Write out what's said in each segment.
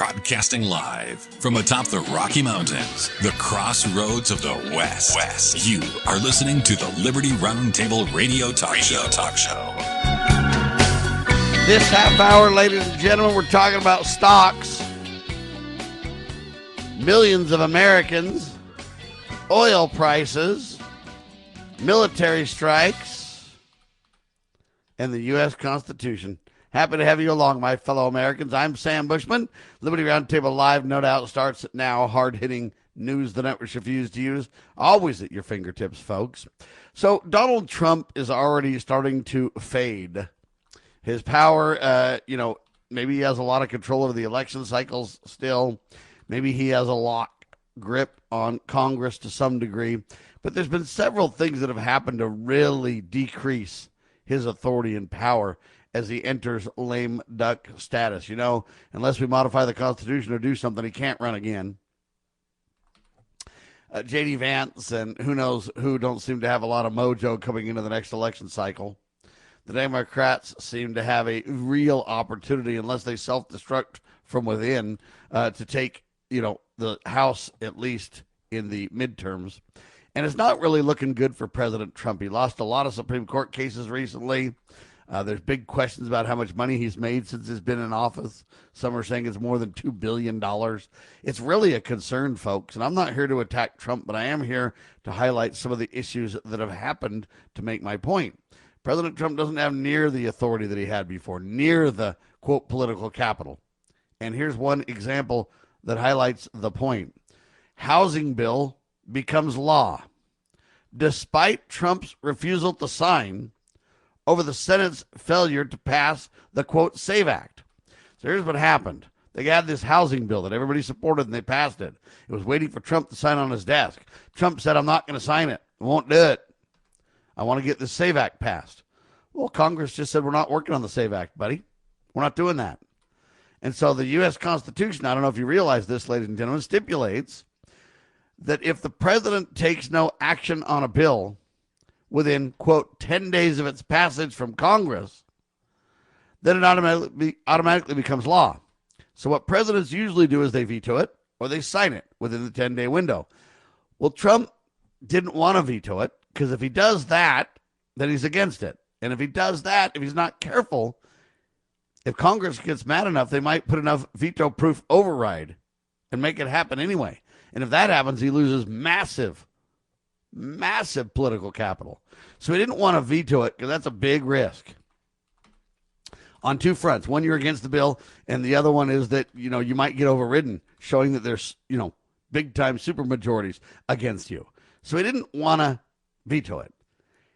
Broadcasting live from atop the Rocky Mountains, the crossroads of the West. You are listening to the Liberty Roundtable Radio Talk Show. This half hour, ladies and gentlemen, we're talking about stocks. Millions of Americans, oil prices, military strikes, and the U.S. Constitution. Happy to have you along, my fellow Americans. I'm Sam Bushman. Liberty Roundtable Live, no doubt, starts now. Hard-hitting news the networks refuse to use. Always at your fingertips, folks. So Donald Trump is already starting to fade. His power, maybe he has a lot of control over the election cycles still. Maybe he has a lock grip on Congress to some degree. But there's been several things that have happened to really decrease his authority and power as he enters lame duck status. Unless we modify the Constitution or do something, he can't run again. J.D. Vance and who knows who don't seem to have a lot of mojo coming into the next election cycle. The Democrats seem to have a real opportunity, unless they self-destruct from within, to take, the House, at least in the midterms. And it's not really looking good for President Trump. He lost a lot of Supreme Court cases recently. There's big questions about how much money he's made since he's been in office. Some are saying it's more than $2 billion. It's really a concern, folks. And I'm not here to attack Trump, but I am here to highlight some of the issues that have happened to make my point. President Trump doesn't have near the authority that he had before, near the, quote, political capital. And here's one example that highlights the point. Housing bill becomes law, despite Trump's refusal to sign over the Senate's failure to pass the, quote, SAVE Act. So here's what happened. They had this housing bill that everybody supported, and they passed it. It was waiting for Trump to sign on his desk. Trump said, I'm not going to sign it. I won't do it. I want to get the SAVE Act passed. Well, Congress just said, we're not working on the SAVE Act, buddy. We're not doing that. And so the U.S. Constitution, I don't know if you realize this, ladies and gentlemen, stipulates that if the president takes no action on a bill within, quote, 10 days of its passage from Congress, then it automatically becomes law. So what presidents usually do is they veto it or they sign it within the 10-day window. Well, Trump didn't want to veto it because if he does that, then he's against it. And if he does that, if he's not careful, if Congress gets mad enough, they might put enough veto-proof override and make it happen anyway. And if that happens, he loses massive political capital. So he didn't want to veto it because that's a big risk on two fronts. One, you're against the bill, and the other one is that, you might get overridden, showing that there's, big-time supermajorities against you. So he didn't want to veto it.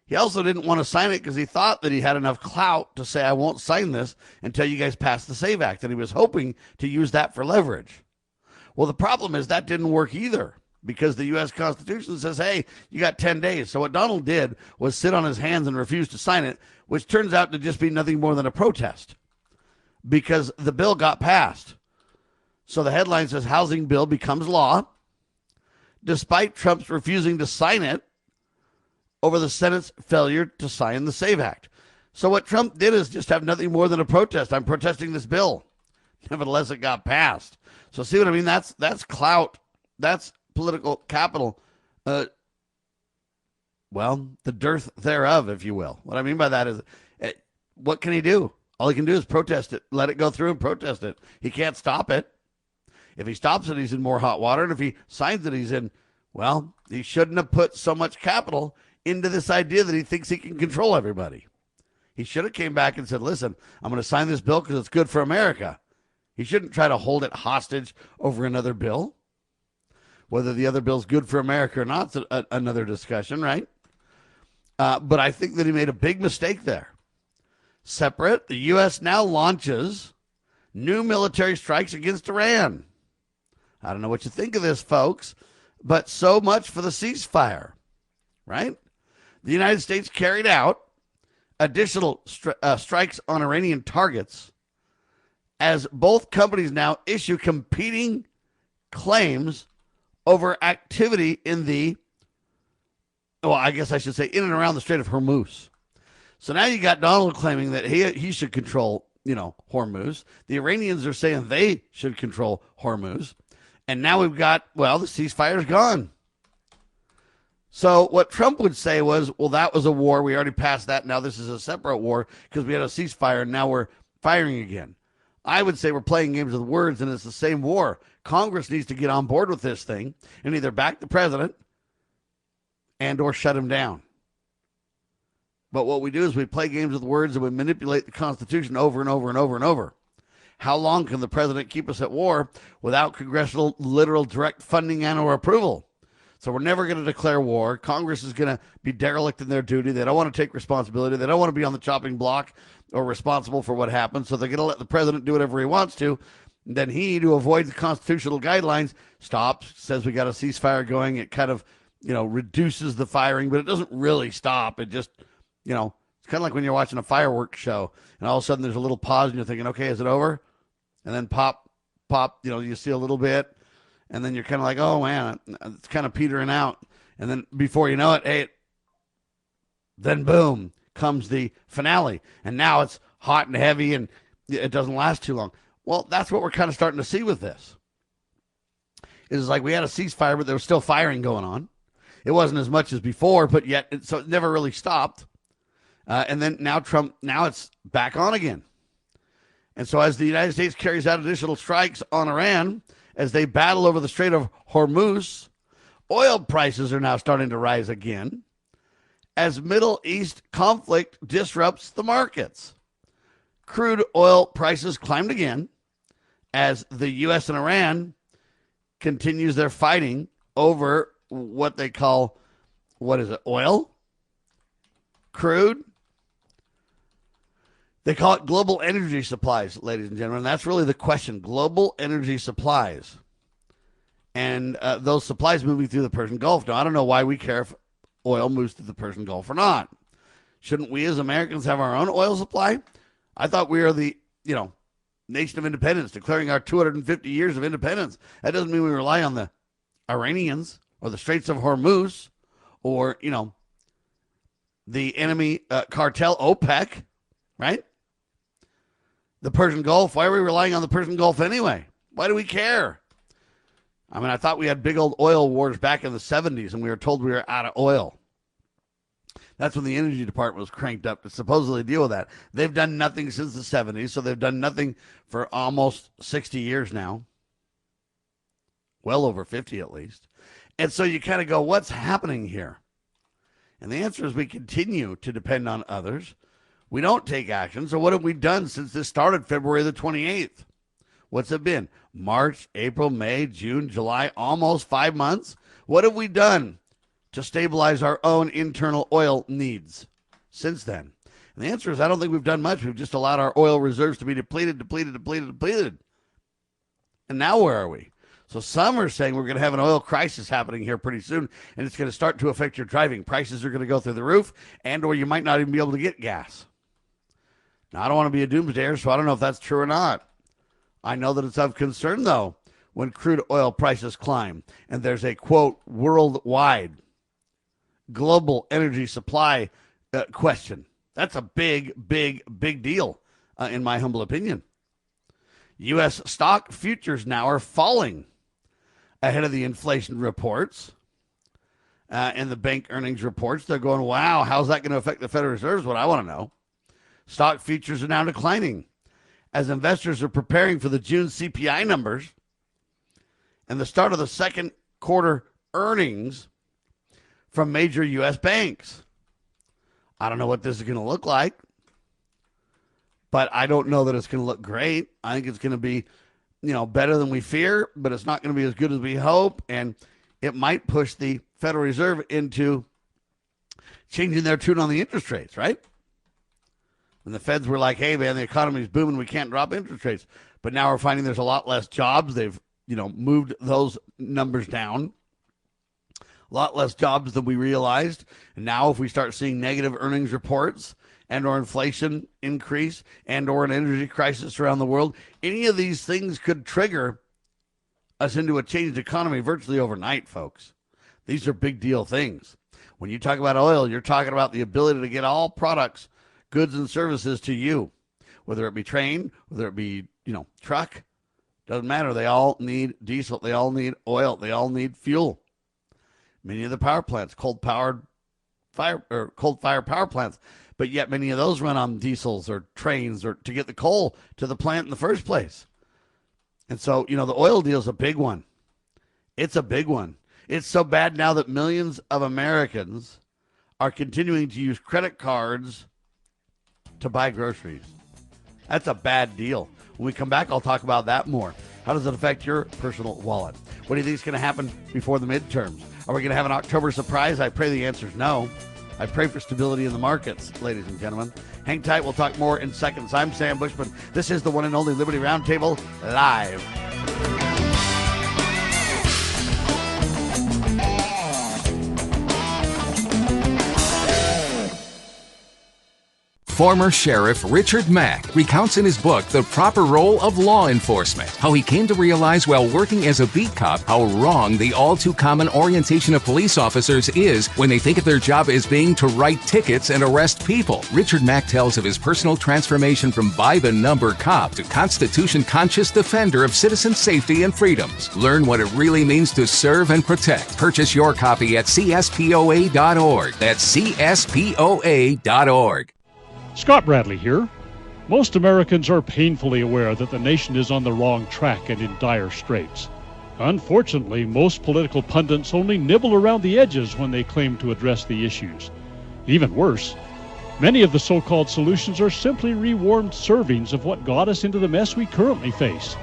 He also didn't want to sign it because he thought that he had enough clout to say, I won't sign this until you guys pass the SAVE Act. And he was hoping to use that for leverage. Well, the problem is that didn't work either, because the U.S. Constitution says, hey, you got 10 days. So what Donald did was sit on his hands and refuse to sign it, which turns out to just be nothing more than a protest because the bill got passed. So the headline says housing bill becomes law, despite Trump's refusing to sign it over the Senate's failure to sign the SAVE Act. So what Trump did is just have nothing more than a protest. I'm protesting this bill. Nevertheless, it got passed. So see what I mean? That's clout. That's political capital. The dearth thereof, if you will. What I mean by that is, what can he do? All he can do is protest it. Let it go through and protest it. He can't stop it. If he stops it, he's in more hot water. And if he signs it, he's in, he shouldn't have put so much capital into this idea that he thinks he can control everybody. He should have came back and said, listen, I'm going to sign this bill because it's good for America. He shouldn't try to hold it hostage over another bill. Whether the other bill's good for America or not is another discussion, right? But I think that he made a big mistake there. Separate, the U.S. now launches new military strikes against Iran. I don't know what you think of this, folks, but so much for the ceasefire, right? The United States carried out additional strikes on Iranian targets as both companies now issue competing claims over activity in the, I guess I should say in and around the Strait of Hormuz. So now you got Donald claiming that he should control Hormuz. The Iranians are saying they should control Hormuz. And now we've got, the ceasefire's gone. So what Trump would say was, well, that was a war. We already passed that. Now this is a separate war because we had a ceasefire and now we're firing again. I would say we're playing games with words and it's the same war. Congress needs to get on board with this thing and either back the president and or shut him down. But what we do is we play games with words and we manipulate the Constitution over and over and over and over. How long can the president keep us at war without congressional, literal, direct funding and or approval? So we're never going to declare war. Congress is going to be derelict in their duty. They don't want to take responsibility. They don't want to be on the chopping block or responsible for what happens. So they're going to let the president do whatever he wants to. And then he, to avoid the constitutional guidelines, stops, says we got a ceasefire going. It kind of, reduces the firing, but it doesn't really stop. It just, it's kind of like when you're watching a fireworks show and all of a sudden there's a little pause and you're thinking, okay, is it over? And then pop, you see a little bit. And then you're kind of like, oh, man, it's kind of petering out. And then before you know it, then boom, comes the finale. And now it's hot and heavy and it doesn't last too long. Well, that's what we're kind of starting to see with this. It's like we had a ceasefire, but there was still firing going on. It wasn't as much as before, but yet, so it never really stopped. And then now it's back on again. And so as the United States carries out additional strikes on Iran, as they battle over the Strait of Hormuz, oil prices are now starting to rise again as Middle East conflict disrupts the markets. Crude oil prices climbed again as the U.S. and Iran continues their fighting over what they call, oil? Crude? They call it global energy supplies, ladies and gentlemen. That's really the question. Global energy supplies. And those supplies moving through the Persian Gulf. Now, I don't know why we care if oil moves through the Persian Gulf or not. Shouldn't we as Americans have our own oil supply? I thought we are the, nation of independence, declaring our 250 years of independence. That doesn't mean we rely on the Iranians or the Straits of Hormuz or, the enemy cartel OPEC, right? The Persian Gulf, why are we relying on the Persian Gulf anyway? Why do we care? I mean, I thought we had big old oil wars back in the 70s and we were told we were out of oil. That's when the Energy Department was cranked up to supposedly deal with that. They've done nothing since the 70s, so they've done nothing for almost 60 years now. Well over 50 at least. And so you kind of go, what's happening here? And the answer is we continue to depend on others. We don't take action. So what have we done since this started February the 28th? What's it been? March, April, May, June, July, almost 5 months? What have we done to stabilize our own internal oil needs since then? And the answer is I don't think we've done much. We've just allowed our oil reserves to be depleted. And now where are we? So some are saying we're going to have an oil crisis happening here pretty soon, and it's going to start to affect your driving. Prices are going to go through the roof, and or you might not even be able to get gas. Now, I don't want to be a doomsdayer, so I don't know if that's true or not. I know that it's of concern, though, when crude oil prices climb, and there's a, quote, worldwide global energy supply question. That's a big, big, big deal, in my humble opinion. U.S. stock futures now are falling ahead of the inflation reports and the bank earnings reports. They're going, wow, how's that going to affect the Federal Reserve is what I want to know. Stock futures are now declining as investors are preparing for the June CPI numbers and the start of the second quarter earnings from major U.S. banks. I don't know what this is going to look like, but I don't know that it's going to look great. I think it's going to be, better than we fear, but it's not going to be as good as we hope, and it might push the Federal Reserve into changing their tune on the interest rates, right? And the feds were like, hey, man, the economy's booming. We can't drop interest rates. But now we're finding there's a lot less jobs. They've, moved those numbers down. A lot less jobs than we realized. And now if we start seeing negative earnings reports and or inflation increase and or an energy crisis around the world, any of these things could trigger us into a changed economy virtually overnight, folks. These are big deal things. When you talk about oil, you're talking about the ability to get all products, goods and services to you. whether it be train, whether it be, truck, doesn't matter. They all need diesel. They all need oil. They all need fuel. Many of the power plants, coal-fired power plants, but yet many of those run on diesels or trains or to get the coal to the plant in the first place. And so, the oil deal is a big one. It's a big one. It's so bad now that millions of Americans are continuing to use credit cards to buy groceries. That's a bad deal. When we come back, I'll talk about that more. How does it affect your personal wallet? What do you think is going to happen before the midterms? Are we going to have an October surprise? I pray the answer is no. I pray for stability in the markets, ladies and gentlemen. Hang tight. We'll talk more in seconds. I'm Sam Bushman. This is the one and only Liberty Roundtable Live. Former Sheriff Richard Mack recounts in his book The Proper Role of Law Enforcement how he came to realize while working as a beat cop how wrong the all-too-common orientation of police officers is when they think of their job as being to write tickets and arrest people. Richard Mack tells of his personal transformation from by-the-number cop to Constitution-conscious defender of citizen safety and freedoms. Learn what it really means to serve and protect. Purchase your copy at cspoa.org. That's cspoa.org. Scott Bradley here. Most Americans are painfully aware that the nation is on the wrong track and in dire straits. Unfortunately, most political pundits only nibble around the edges when they claim to address the issues. Even worse, many of the so-called solutions are simply rewarmed servings of what got us into the mess we currently face.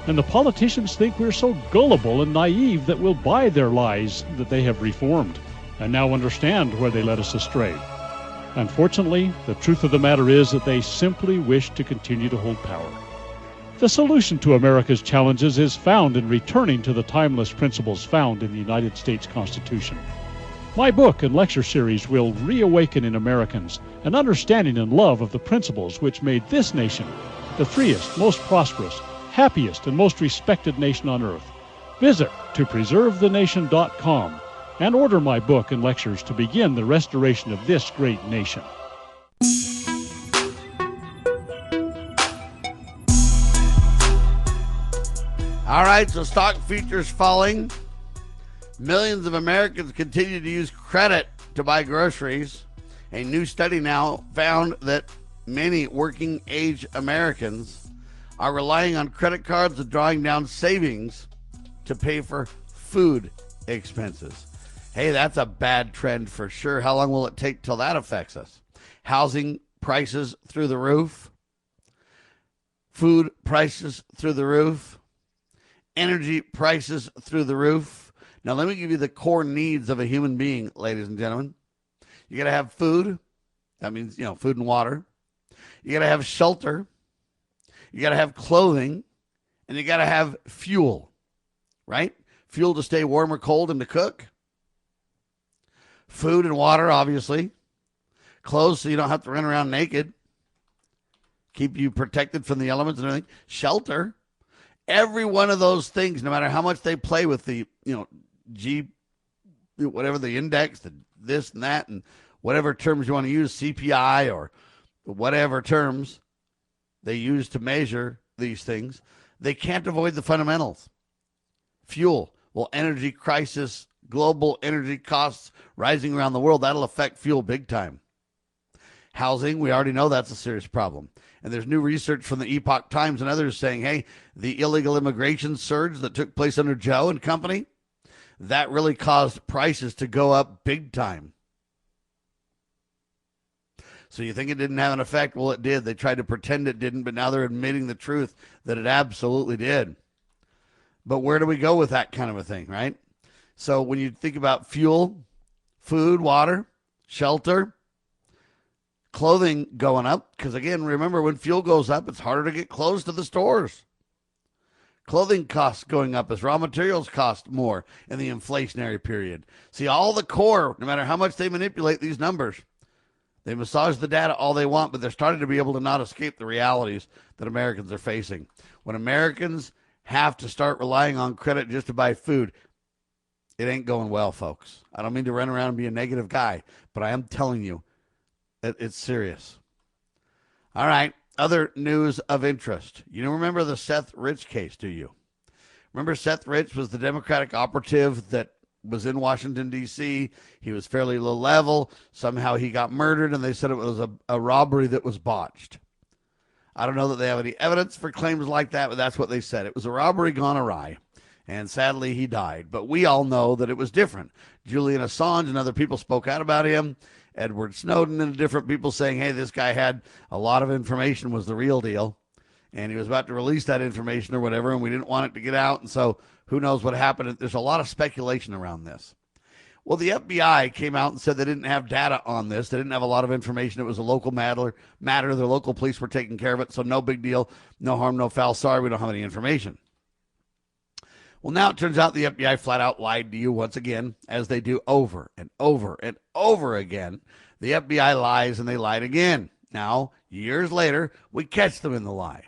And the politicians think we're so gullible and naive that we'll buy their lies that they have reformed and now understand where they led us astray. Unfortunately, the truth of the matter is that they simply wish to continue to hold power. The solution to America's challenges is found in returning to the timeless principles found in the United States Constitution. My book and lecture series will reawaken in Americans an understanding and love of the principles which made this nation the freest, most prosperous, happiest, and most respected nation on earth. Visit topreservethenation.com and order my book and lectures to begin the restoration of this great nation. All right, so stock futures falling. Millions of Americans continue to use credit to buy groceries. A new study now found that many working-age Americans are relying on credit cards and drawing down savings to pay for food expenses. Hey, that's a bad trend for sure. How long will it take till that affects us? Housing prices through the roof. Food prices through the roof. Energy prices through the roof. Now, let me give you the core needs of a human being, ladies and gentlemen. You got to have food. That means, food and water. You got to have shelter. You got to have clothing. And you got to have fuel, right? Fuel to stay warm or cold and to cook. Food and water, obviously. Clothes so you don't have to run around naked. Keep you protected from the elements and everything. Shelter. Every one of those things, no matter how much they play with the, whatever the index, the this and that, and whatever terms you want to use, CPI or whatever terms they use to measure these things, they can't avoid the fundamentals. Fuel. Well, energy crisis, global energy costs rising around the world, that'll affect fuel big time. Housing, we already know that's a serious problem. And there's new research from the Epoch Times and others saying, hey, the illegal immigration surge that took place under Joe and company, that really caused prices to go up big time. So you think it didn't have an effect? Well, it did. They tried to pretend it didn't, but now they're admitting the truth that it absolutely did. But where do we go with that kind of a thing, right? So when you think about fuel, food, water, shelter, clothing going up, because again, remember when fuel goes up, it's harder to get clothes to the stores. Clothing costs going up as raw materials cost more in the inflationary period. See, all the core, no matter how much they manipulate these numbers, they massage the data all they want, but they're starting to be able to not escape the realities that Americans are facing. When Americans have to start relying on credit just to buy food, it ain't going well, folks. I don't mean to run around and be a negative guy, but I am telling you, it's serious. All right. Other news of interest. You remember the Seth Rich case, do you? Remember Seth Rich was the Democratic operative that was in Washington, D.C. He was fairly low level. Somehow he got murdered, and they said it was a robbery that was botched. I don't know that they have any evidence for claims like that, but that's what they said. It was a robbery gone awry, and sadly he died. But we all know that it was different. Julian Assange and other people spoke out about him. Edward Snowden and different people saying, hey, this guy had a lot of information, was the real deal. And he was about to release that information or whatever, and we didn't want it to get out. And so who knows what happened. There's a lot of speculation around this. Well, the FBI came out and said they didn't have data on this. They didn't have a lot of information. It was a local matter. The local police were taking care of it, so no big deal. No harm, no foul. Sorry, we don't have any information. Well, now it turns out the FBI flat out lied to you once again, as they do over and over and over again. The FBI lies, and they lied again. Now, years later, we catch them in the lie.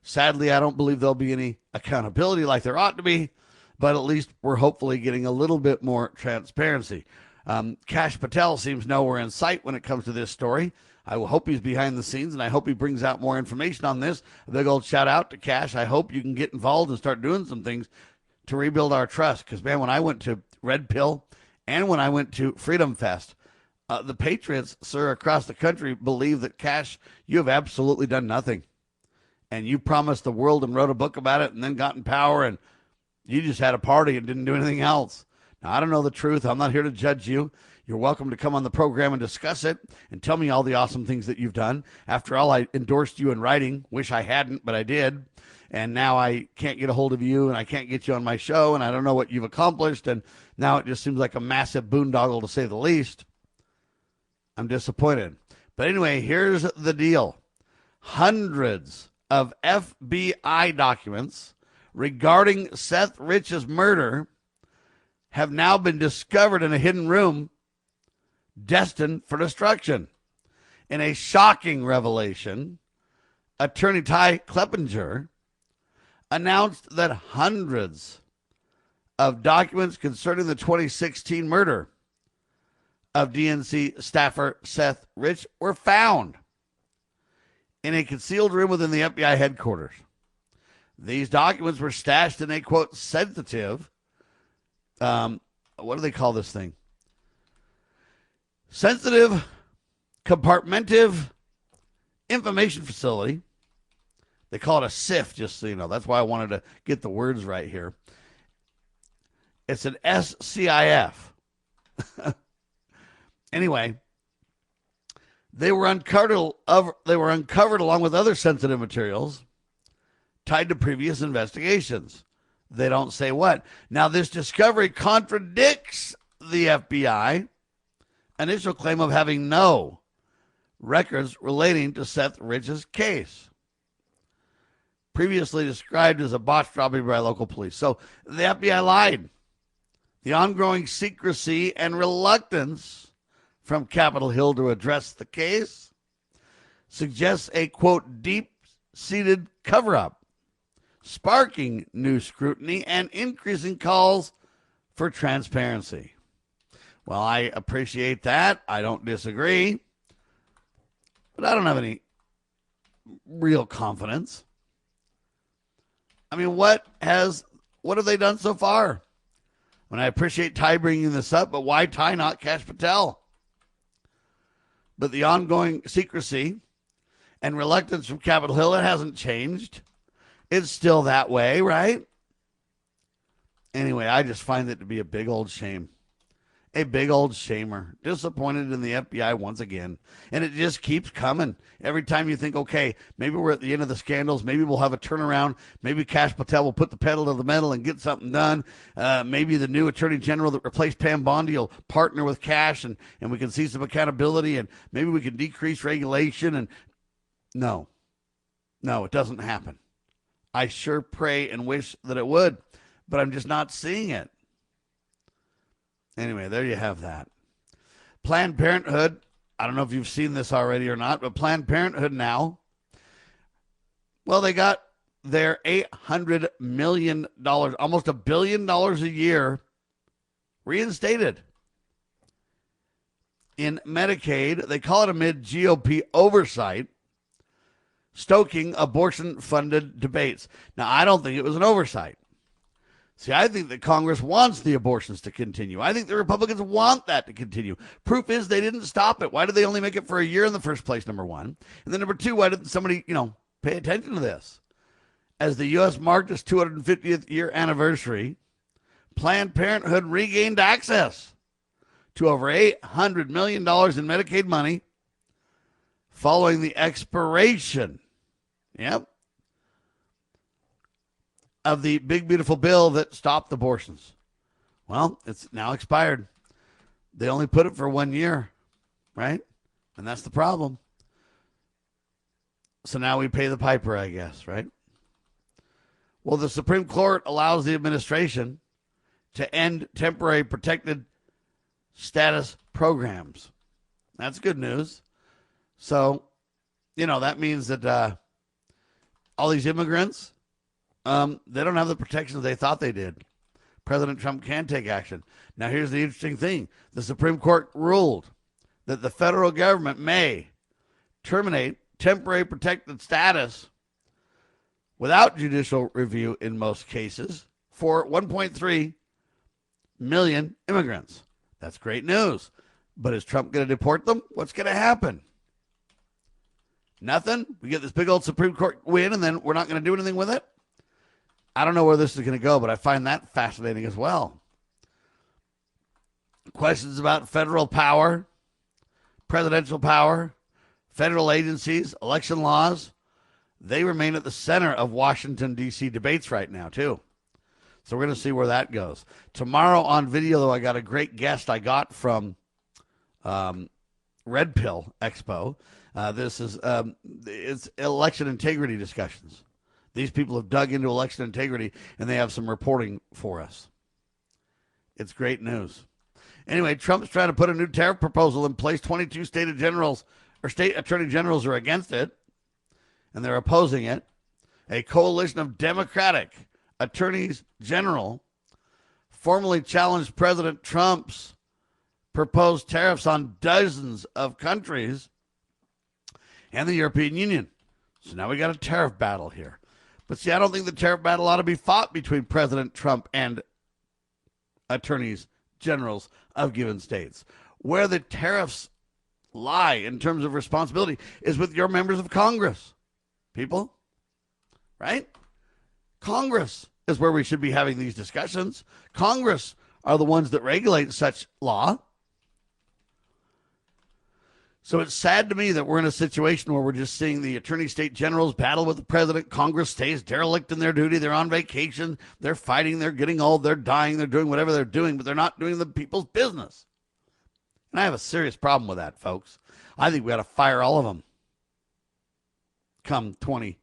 Sadly, I don't believe there'll be any accountability like there ought to be, but at least we're hopefully getting a little bit more transparency. Kash Patel seems nowhere in sight when it comes to this story. I will hope he's behind the scenes, and I hope he brings out more information on this. A big old shout out to Kash. I hope you can get involved and start doing some things to rebuild our trust. Because, man, when I went to Red Pill and when I went to Freedom Fest, the patriots, sir, across the country believe that, Kash, you have absolutely done nothing. And you promised the world and wrote a book about it and then got in power, and you just had a party and didn't do anything else. Now, I don't know the truth. I'm not here to judge you. You're welcome to come on the program and discuss it and tell me all the awesome things that you've done. After all, I endorsed you in writing. Wish I hadn't, but I did. And now I can't get a hold of you, and I can't get you on my show, and I don't know what you've accomplished. And now it just seems like a massive boondoggle, to say the least. I'm disappointed. But anyway, here's the deal. Hundreds of FBI documents regarding Seth Rich's murder have now been discovered in a hidden room destined for destruction. In a shocking revelation, Attorney Ty Kleppinger announced that hundreds of documents concerning the 2016 murder of DNC staffer Seth Rich were found in a concealed room within the FBI headquarters. These documents were stashed in a, quote, sensitive, what do they call this thing? Sensitive, compartmentive information facility. They call it a SIF, just so you know. That's why I wanted to get the words right here. It's an SCIF. Anyway, they were uncovered along with other sensitive materials tied to previous investigations. They don't say what. Now, this discovery contradicts the FBI initial claim of having no records relating to Seth Rich's case, previously described as a botched robbery by local police. So the FBI lied. The ongoing secrecy and reluctance from Capitol Hill to address the case suggests a, quote, deep-seated cover-up, sparking new scrutiny and increasing calls for transparency. Well, I appreciate that. I don't disagree. But I don't have any real confidence. I mean, what have they done so far? And I appreciate Ty bringing this up, but why Ty, not Kash Patel? But the ongoing secrecy and reluctance from Capitol Hill, it hasn't changed. It's still that way, right? Anyway, I just find it to be a big old shame. A big old shamer. Disappointed in the FBI once again. And it just keeps coming. Every time you think, okay, maybe we're at the end of the scandals. Maybe we'll have a turnaround. Maybe Kash Patel will put the pedal to the metal and get something done. Maybe the new attorney general that replaced Pam Bondi will partner with Kash and we can see some accountability and maybe we can decrease regulation. And no, it doesn't happen. I sure pray and wish that it would, but I'm just not seeing it. Anyway, there you have that. Planned Parenthood, I don't know if you've seen this already or not, but Planned Parenthood now, well, they got their $800 million, almost $1 billion a year reinstated in Medicaid. They call it amid GOP oversight. stoking abortion-funded debates. Now, I don't think it was an oversight. See, I think that Congress wants the abortions to continue. I think the Republicans want that to continue. Proof is they didn't stop it. Why did they only make it for a year in the first place, number one? And then number two, why didn't somebody, pay attention to this? As the U.S. marked its 250th year anniversary, Planned Parenthood regained access to over $800 million in Medicaid money following the expiration, of the big, beautiful bill that stopped abortions. Well, it's now expired. They only put it for 1 year, right? And that's the problem. So now we pay the piper, I guess, right? Well, the Supreme Court allows the administration to end temporary protected status programs. That's good news. So, that means that all these immigrants, they don't have the protections they thought they did. President Trump can take action. Now, here's the interesting thing. The Supreme Court ruled that the federal government may terminate temporary protected status without judicial review in most cases for 1.3 million immigrants. That's great news. But is Trump going to deport them? What's going to happen? Nothing? We get this big old Supreme Court win and then we're not going to do anything with it? I don't know where this is going to go, but I find that fascinating as well. Questions about federal power, presidential power, federal agencies, election laws, they remain at the center of Washington, D.C. debates right now, too. So we're going to see where that goes. Tomorrow on video, though, I got a great guest I got from Red Pill Expo. This is it's election integrity discussions. These people have dug into election integrity, and they have some reporting for us. It's great news. Anyway, Trump's trying to put a new tariff proposal in place. 22 state attorney generals are against it, and they're opposing it. A coalition of Democratic attorneys general formally challenged President Trump's proposed tariffs on dozens of countries and the European Union. So now we got a tariff battle here. But see, I don't think the tariff battle ought to be fought between President Trump and attorneys generals of given states. Where the tariffs lie in terms of responsibility is with your members of Congress. People, right? Congress is where we should be having these discussions. Congress are the ones that regulate such law. So it's sad to me that we're in a situation where we're just seeing the attorney state generals battle with the president. Congress stays derelict in their duty. They're on vacation. They're fighting. They're getting old. They're dying. They're doing whatever they're doing, but they're not doing the people's business. And I have a serious problem with that, folks. I think we ought to fire all of them come the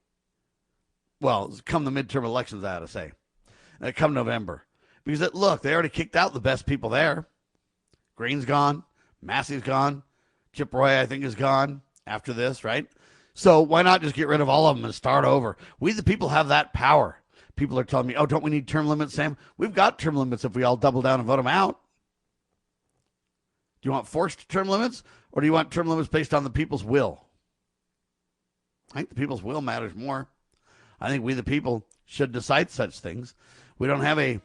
midterm elections, I ought to say. Come November. Because, look, they already kicked out the best people there. Green's gone. Massey's gone. Chip Roy, I think, is gone after this, right? So why not just get rid of all of them and start over? We, the people, have that power. People are telling me, oh, don't we need term limits, Sam? We've got term limits if we all double down and vote them out. Do you want forced term limits, or do you want term limits based on the people's will? I think the people's will matters more. I think we, the people, should decide such things. We don't have a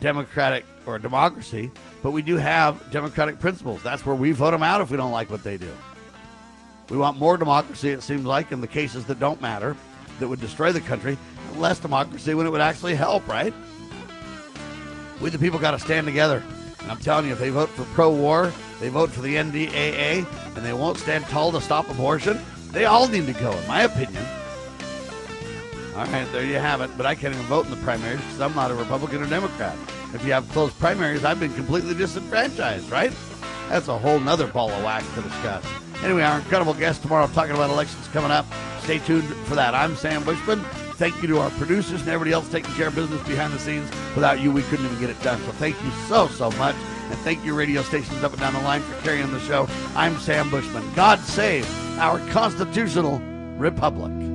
democratic or a democracy, but we do have democratic principles. That's where we vote them out if we don't like what they do. We want more democracy, it seems like, in the cases that don't matter, that would destroy the country, and less democracy when it would actually help, right? We, the people, got to stand together. And I'm telling you, if they vote for pro-war, they vote for the NDAA, and they won't stand tall to stop abortion, they all need to go, in my opinion. All right, there you have it. But I can't even vote in the primaries because I'm not a Republican or Democrat. If you have closed primaries, I've been completely disenfranchised, right? That's a whole nother ball of wax to discuss. Anyway, our incredible guest tomorrow talking about elections coming up. Stay tuned for that. I'm Sam Bushman. Thank you to our producers and everybody else taking care of business behind the scenes. Without you, we couldn't even get it done. So thank you so much. And thank you, radio stations up and down the line, for carrying the show. I'm Sam Bushman. God save our constitutional republic.